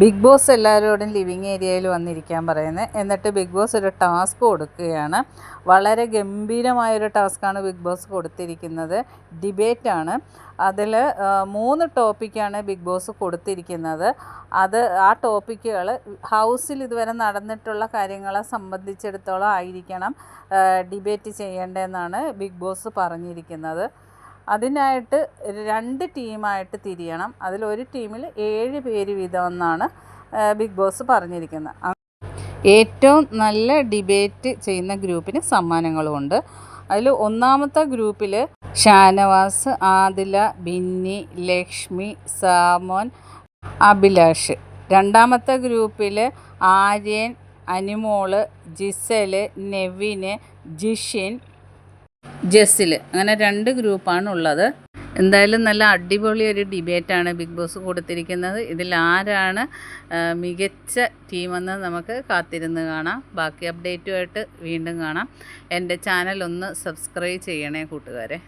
Big boss എല്ലാവരോടും living ഏരിയയിൽ വന്നിരിക്കാൻ പറയുന്നത്. എന്നിട്ട് ബിഗ് ബോസ് ഒരു ടാസ്ക് കൊടുക്കുകയാണ്. വളരെ ഗംഭീരമായൊരു ടാസ്ക്കാണ് ബിഗ് ബോസ് കൊടുത്തിരിക്കുന്നത്. ഡിബേറ്റാണ്. അതിൽ 3 ടോപ്പിക്കാണ് ബിഗ് ബോസ് കൊടുത്തിരിക്കുന്നത്. ആ ടോപ്പിക്കുകൾ ഹൗസിൽ ഇതുവരെ നടന്നിട്ടുള്ള കാര്യങ്ങളെ സംബന്ധിച്ചിടത്തോളം ആയിരിക്കണം ഡിബേറ്റ് ചെയ്യേണ്ടതെന്നാണ് ബിഗ് ബോസ് പറഞ്ഞിരിക്കുന്നത്. അതിനായിട്ട് 2 ടീമായിട്ട് തിരിയണം. അതിലൊരു ടീമിൽ 7 പേര് വീതമെന്നാണ് ബിഗ് ബോസ് പറഞ്ഞിരിക്കുന്നത്. ഏറ്റവും നല്ല ഡിബേറ്റ് ചെയ്യുന്ന ഗ്രൂപ്പിന് സമ്മാനങ്ങളുമുണ്ട്. അതിൽ ഒന്നാമത്തെ ഗ്രൂപ്പിൽ ഷാനവാസ്, ആദില, ബിന്നി, ലക്ഷ്മി, സാമോൻ, അഭിലാഷ്. രണ്ടാമത്തെ ഗ്രൂപ്പിൽ ആര്യൻ, അനിമോള്, ജിസല്, നെവിന്, ജിഷിൻ, ജസിൽ. അങ്ങനെ 2 ഗ്രൂപ്പാണ് ഉള്ളത്. എന്തായാലും നല്ല അടിപൊളി ഒരു ഡിബേറ്റാണ് ബിഗ് ബോസ് കൊടുത്തിരിക്കുന്നത്. ഇതിൽ ആരാണ് മികച്ച ടീമെന്ന് നമുക്ക് കാത്തിരുന്ന് കാണാം. ബാക്കി അപ്ഡേറ്റുമായിട്ട് വീണ്ടും കാണാം. എൻ്റെ ചാനൽ ഒന്ന് സബ്സ്ക്രൈബ് ചെയ്യണേ കൂട്ടുകാരെ.